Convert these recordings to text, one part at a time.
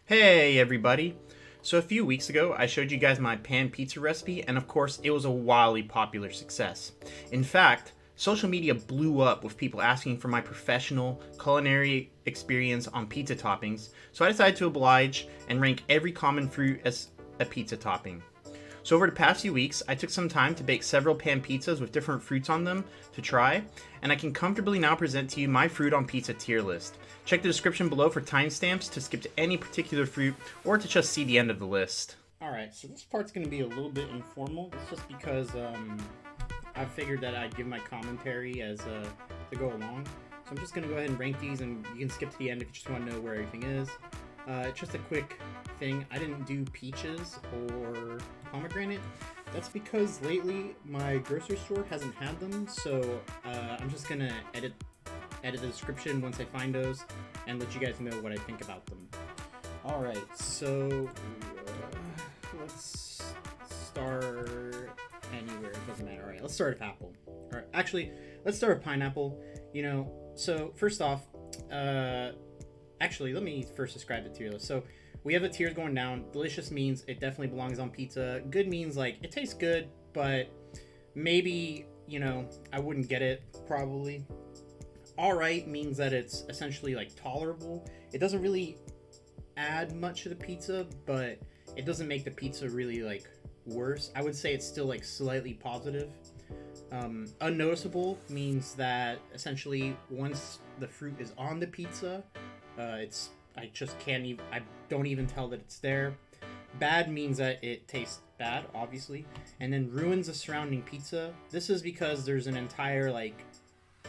Hey everybody! So a few weeks ago I showed you guys my pan pizza recipe and of course it was a wildly popular success. In fact, social media blew up with people asking for my professional culinary experience on pizza toppings, so I decided to oblige and rank every common fruit as a pizza topping. So over the past few weeks, I took some time to bake several pan pizzas with different fruits on them to try, and I can comfortably now present to you my fruit on pizza tier list. Check the description below for timestamps to skip to any particular fruit or to just see the end of the list. Alright, so this part's going to be a little bit informal. It's just because I figured that I'd give my commentary as to go along. So I'm just going to go ahead and rank these, and you can skip to the end if you just want to know where everything is. Just a quick thing, I didn't do peaches or pomegranate. That's because lately my grocery store hasn't had them, so I'm just going to edit the description once I find those and let you guys know what I think about them. Alright, so let's start anywhere, it doesn't matter. Alright, let's start with apple. Alright, actually, let's start with pineapple. So first off, actually, let me first describe the tier list. So we have the tiers going down. Delicious means it definitely belongs on pizza. Good means like it tastes good, but maybe, I wouldn't get it probably. Alright means that it's essentially like tolerable. It doesn't really add much to the pizza, but it doesn't make the pizza really like worse. I would say it's still like slightly positive. Unnoticeable means that essentially once the fruit is on the pizza, I just can't even, I don't even tell that it's there. Bad means that it tastes bad, obviously, and then ruins the surrounding pizza. This is because there's an entire like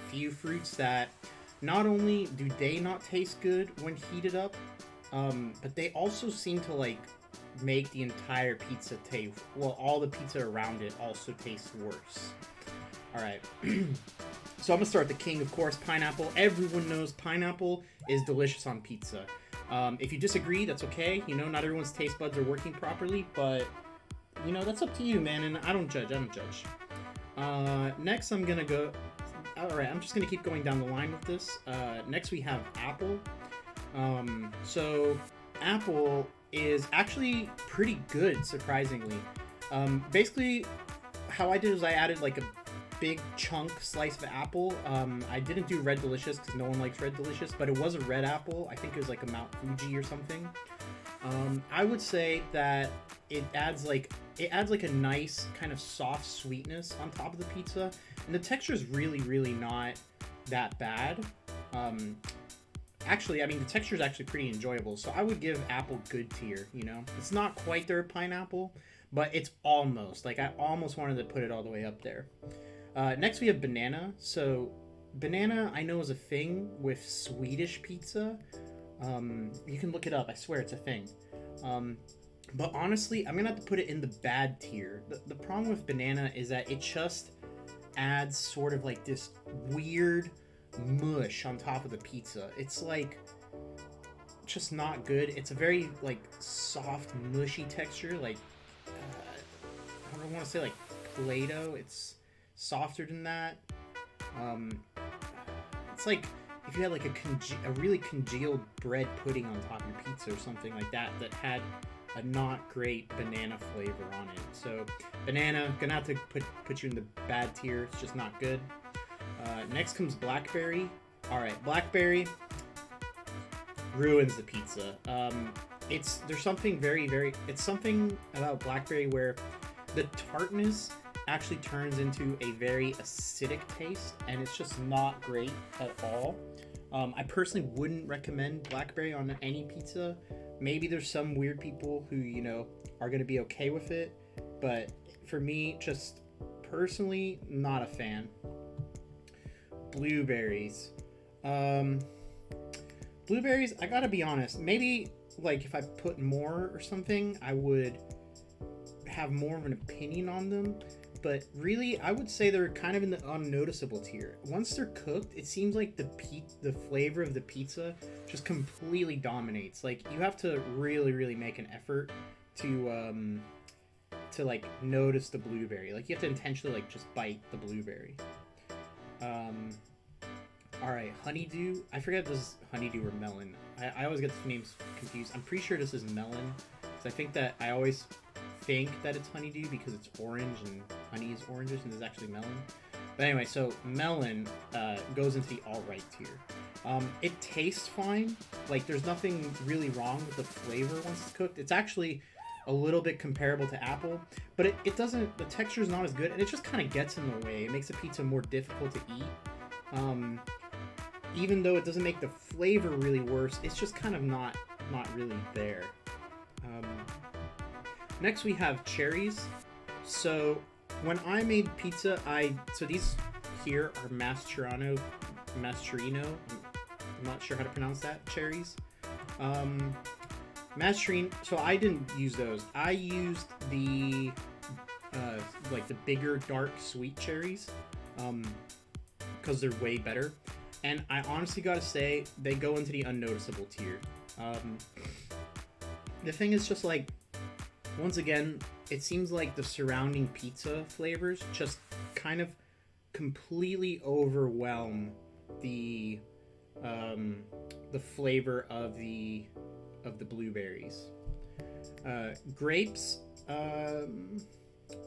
few fruits that not only do they not taste good when heated up, but they also seem to like make the entire pizza taste, well, all the pizza around it also tastes worse. Alright, so I'm gonna start with the king, of course, pineapple. Everyone knows pineapple is delicious on pizza. If you disagree, that's okay. Not everyone's taste buds are working properly, but that's up to you, man, and I don't judge. Next I'm gonna go. Alright, I'm just gonna keep going down the line with this. Next we have apple. So apple is actually pretty good, surprisingly. Basically, how I did is I added like a big chunk slice of apple. I didn't do red delicious because no one likes red delicious, but it was a red apple. I think it was like a Mount Fuji or something. I would say that it adds like a nice kind of soft sweetness on top of the pizza, and the texture is really not that bad. Actually, I mean, the texture is actually pretty enjoyable, so I would give apple good tier. It's not quite their pineapple, but it's almost like I almost wanted to put it all the way up there. Next we have banana. So banana I know is a thing with Swedish pizza. You can look it up, I swear it's a thing. But honestly, I'm gonna have to put it in the bad tier. The problem with banana is that it just adds sort of like this weird mush on top of the pizza. It's like just not good. It's a very like soft mushy texture, like I don't want to say like Play-Doh. It's softer than that. It's like if you had like a really congealed bread pudding on top of your pizza or something like that had a not great banana flavor on it. So banana, gonna have to put you in the bad tier. It's just not good. Next comes blackberry. Alright, blackberry ruins the pizza. There's something it's something about blackberry where the tartness actually turns into a very acidic taste, and it's just not great at all. I personally wouldn't recommend blackberry on any pizza. Maybe there's some weird people who, are going to be okay with it, but for me, just personally, not a fan. Blueberries. Blueberries, I gotta be honest, maybe like if I put more or something, I would have more of an opinion on them, but really I would say they're kind of in the unnoticeable tier. Once they're cooked, it seems like the flavor of the pizza just completely dominates. Like you have to really make an effort to like notice the blueberry. Like you have to intentionally like just bite the blueberry. Alright, honeydew. I forget if this is honeydew or melon. I always get the names confused. I'm pretty sure this is Melon. So I think that I always think that it's honeydew because it's orange and honey is oranges and there's actually melon. But anyway, so Melon goes into the alright tier. It tastes fine. Like, there's nothing really wrong with the flavor once it's cooked. It's actually a little bit comparable to apple, but it doesn't, the texture is not as good, and it just kind of gets in the way. It makes a pizza more difficult to eat. Even though it doesn't make the flavor really worse, it's just kind of not really there. Next we have cherries. So when I made pizza, so these here are Mascherino. I'm not sure how to pronounce that. Cherries. Mascherino. So I didn't use those. I used the like the bigger, dark, sweet cherries, because they're way better. And I honestly gotta say, they go into the unnoticeable tier. The thing is just like, once again, it seems like the surrounding pizza flavors just kind of completely overwhelm the flavor of the blueberries. Grapes. All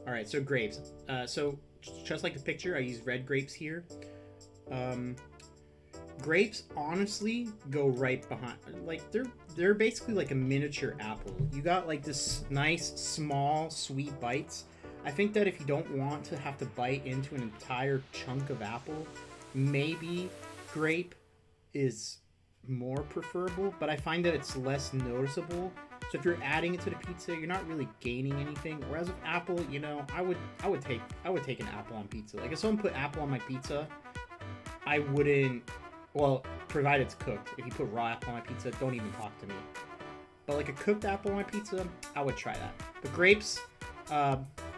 right, so grapes. So just like the picture, I used red grapes here. Grapes honestly go right behind. Like, they're basically like a miniature apple. You got like this nice small sweet bites. I think that if you don't want to have to bite into an entire chunk of apple, maybe grape is more preferable, but I find that it's less noticeable. So if you're adding it to the pizza, you're not really gaining anything. Whereas with apple, you know, I would take an apple on pizza. Like, if someone put apple on my pizza, I wouldn't. Well, provided it's cooked. If you put raw apple on my pizza, don't even talk to me. But like a cooked apple on my pizza, I would try that. But grapes,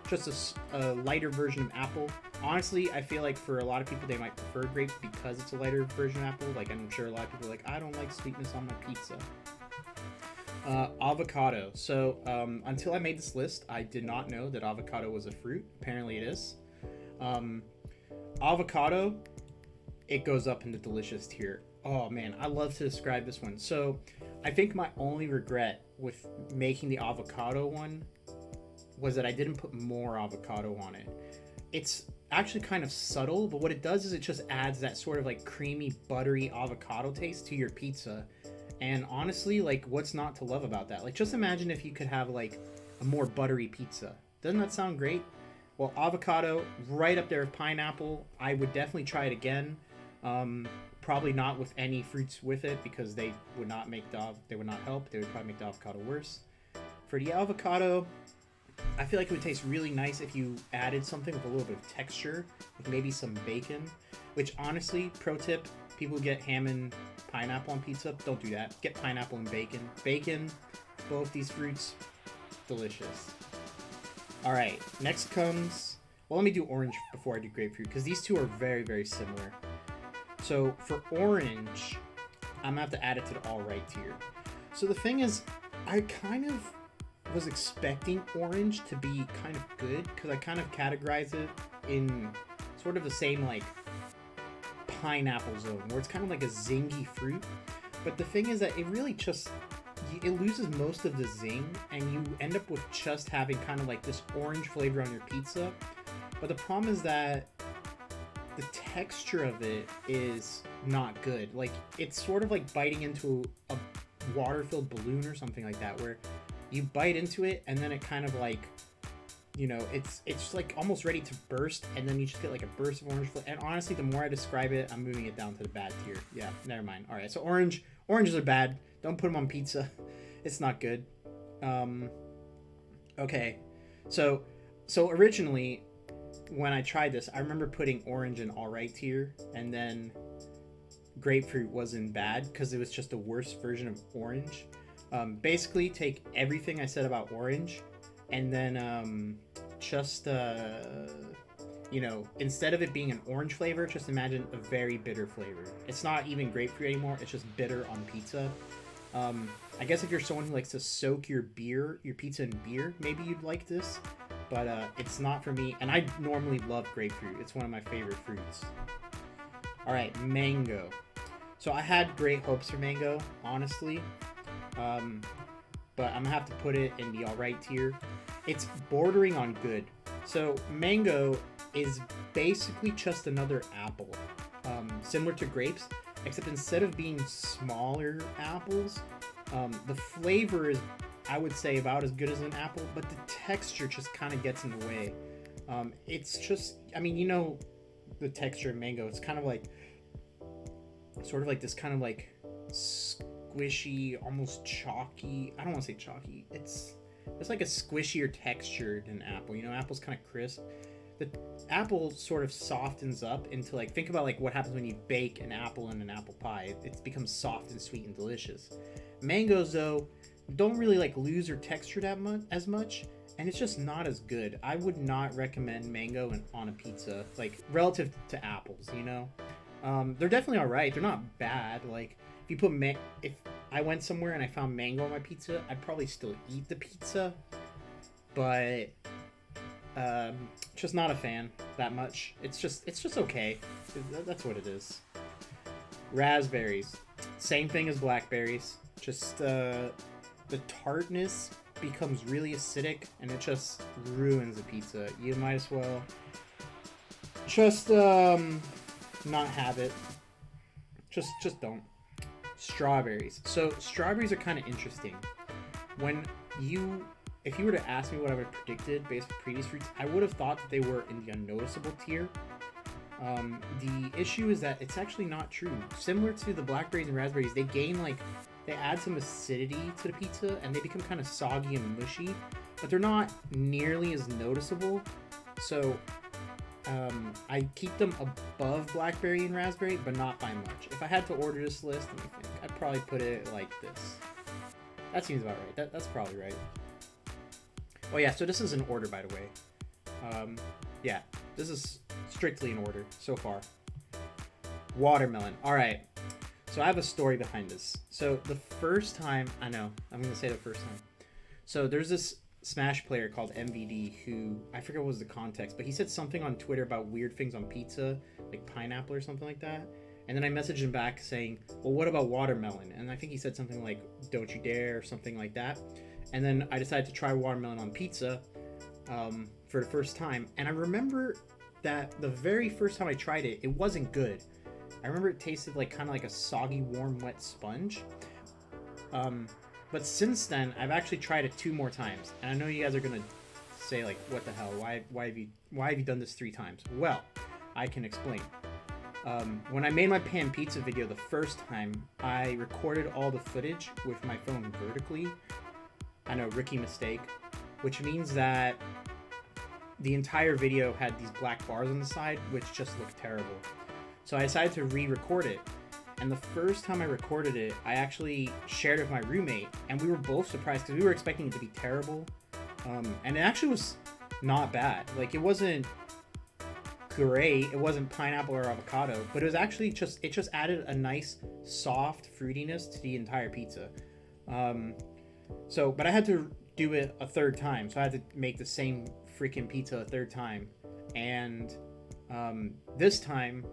just a lighter version of apple. Honestly, I feel like for a lot of people, they might prefer grapes because it's a lighter version of apple. Like, I'm sure a lot of people are like, I don't like sweetness on my pizza. Avocado. So until I made this list, I did not know that avocado was a fruit. Apparently it is. Avocado, it goes up in the delicious tier. Oh man, I love to describe this one. So I think my only regret with making the avocado one was that I didn't put more avocado on it. It's actually kind of subtle, but what it does is it just adds that sort of like creamy, buttery avocado taste to your pizza. And honestly, like, what's not to love about that? Like, just imagine if you could have like a more buttery pizza. Doesn't that sound great? Well, avocado, right up there with pineapple. I would definitely try it again. Probably not with any fruits with it, because they would not help. They would probably make the avocado worse. For the avocado, I feel like it would taste really nice if you added something with a little bit of texture, like maybe some bacon, which honestly, pro tip, people get ham and pineapple on pizza. Don't do that. Get pineapple and bacon. Bacon, both these fruits, delicious. All right, next comes, well, let me do orange before I do grapefruit, because these two are very, very similar. So for orange, I'm gonna have to add it to the all right tier. So the thing is, I kind of was expecting orange to be kind of good, because I kind of categorize it in sort of the same like pineapple zone, where it's kind of like a zingy fruit. But the thing is that it really just, it loses most of the zing, and you end up with just having kind of like this orange flavor on your pizza. But the problem is that the texture of it is not good. Like, it's sort of like biting into a water-filled balloon or something like that, where you bite into it and then it kind of like, you know, it's like almost ready to burst, and then you just get like a burst of orange flavor. And honestly, the more I describe it, I'm moving it down to the bad tier. Yeah, never mind. All right, so oranges are bad. Don't put them on pizza. It's not good. Okay, so originally, when I tried this, I remember putting orange in all right tier, and then grapefruit wasn't bad because it was just a worse version of orange. Basically, take everything I said about orange, and then you know, instead of it being an orange flavor, just imagine a very bitter flavor. It's not even grapefruit anymore. It's just bitter on pizza. I guess if you're someone who likes to soak your pizza in beer, maybe you'd like this. But it's not for me, and I normally love grapefruit. It's one of my favorite fruits. All right, mango. So I had great hopes for mango, honestly, but I'm gonna have to put it in the alright tier. It's bordering on good. So mango is basically just another apple, similar to grapes, except instead of being smaller apples, the flavor is, I would say, about as good as an apple, but the texture just kind of gets in the way. It's just, I mean, you know, the texture of mango, it's kind of like, sort of like this kind of like squishy, almost chalky. I don't want to say chalky. It's like a squishier texture than apple. You know, apple's kind of crisp. The apple sort of softens up into like, think about like what happens when you bake an apple in an apple pie. It becomes soft and sweet and delicious. Mangoes though don't really like lose their texture that much as much, and it's just not as good. I would not recommend mango on a pizza, like relative to apples, you know. They're definitely all right. They're not bad. Like if you put if I went somewhere and I found mango on my pizza, I'd probably still eat the pizza, but just not a fan that much. It's just okay. That's what it is. Raspberries, same thing as blackberries. Just the tartness becomes really acidic and it just ruins the pizza. You might as well just not have it. Just don't. Strawberries. So strawberries are kind of interesting. If you were to ask me what I would have predicted based on previous fruits, I would have thought that they were in the unnoticeable tier. The issue is that it's actually not true. Similar to the blackberries and raspberries, they add some acidity to the pizza and they become kind of soggy and mushy, but they're not nearly as noticeable. So I keep them above blackberry and raspberry, but not by much. If I had to order this list, let me think, I'd probably put it like this. That seems about right. That's probably right. Oh yeah, so this is in order, by the way. Yeah, this is strictly in order so far. Watermelon. All right. So I have a story behind this. So the first time, I know, I'm going to say the first time. So there's this Smash player called MVD who, I forget what was the context, but he said something on Twitter about weird things on pizza, like pineapple or something like that. And then I messaged him back saying, well, what about watermelon? And I think he said something like, don't you dare, or something like that. And then I decided to try watermelon on pizza for the first time. And I remember that the very first time I tried it, it wasn't good. I remember it tasted like kind of like a soggy, warm, wet sponge. But since then, I've actually tried it 2 more times. And I know you guys are going to say, like, what the hell? Why have you done this 3 times? Well, I can explain. When I made my pan pizza video the first time, I recorded all the footage with my phone vertically. I know, rookie mistake, which means that the entire video had these black bars on the side, which just looked terrible. So I decided to re-record it. And the first time I recorded it, I actually shared it with my roommate, and we were both surprised because we were expecting it to be terrible. And it actually was not bad. Like, it wasn't great. It wasn't pineapple or avocado, but it was actually it just added a nice soft fruitiness to the entire pizza. But I had to do it a 3rd time, so I had to make the same freaking pizza a 3rd time. And this time,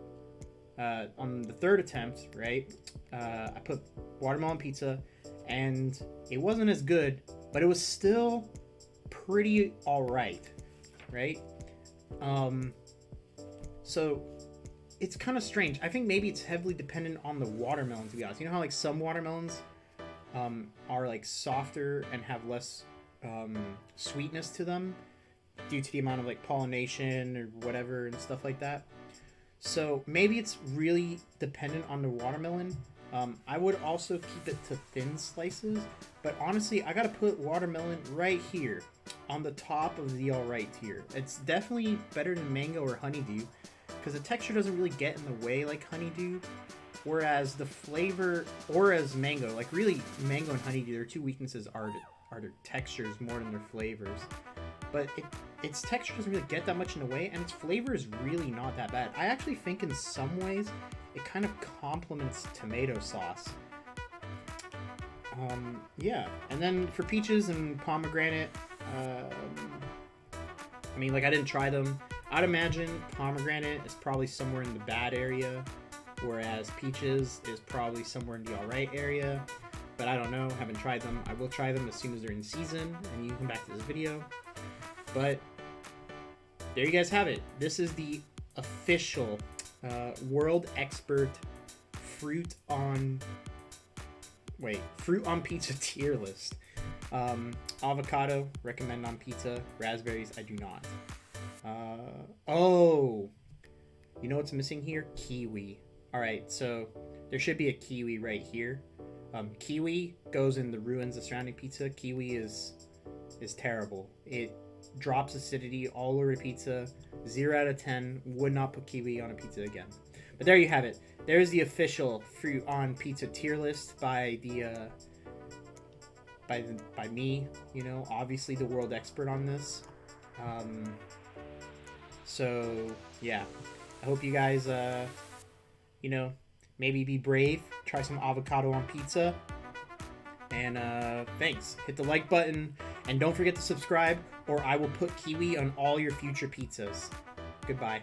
on the 3rd attempt, right, I put watermelon pizza, and it wasn't as good, but it was still pretty alright, right? So it's kind of strange. I think maybe it's heavily dependent on the watermelon, to be honest. You know how like some watermelons are like softer and have less sweetness to them due to the amount of like pollination or whatever and stuff like that. So maybe it's really dependent on the watermelon. I would also keep it to thin slices, but honestly, I gotta put watermelon right here on the top of the alright tier. It's definitely better than mango or honeydew because the texture doesn't really get in the way like honeydew, whereas the flavor, or as mango, like really mango and honeydew, their 2 weaknesses are their textures more than their flavors. But its texture doesn't really get that much in the way, and its flavor is really not that bad. I actually think in some ways it kind of complements tomato sauce. Yeah, and then for peaches and pomegranate, I mean, like, I didn't try them. I'd imagine pomegranate is probably somewhere in the bad area, whereas peaches is probably somewhere in the alright area. But I don't know, haven't tried them. I will try them as soon as they're in season, and you can come back to this video. But there you guys have it. This is the official World Expert fruit on pizza tier list. Avocado, recommend on pizza. Raspberries, I do not. Oh, you know what's missing here? Kiwi. All right, so there should be a kiwi right here. Kiwi goes in the ruins of surrounding pizza. Kiwi is terrible. It drops acidity all over pizza. 0 out of 10. Would not put kiwi on a pizza again. But there you have it. There's the official fruit on pizza tier list by by me. You know, obviously the world expert on this. So yeah, I hope you guys you know, maybe be brave, try some avocado on pizza, and thanks. Hit the like button, and don't forget to subscribe, or I will put kiwi on all your future pizzas. Goodbye.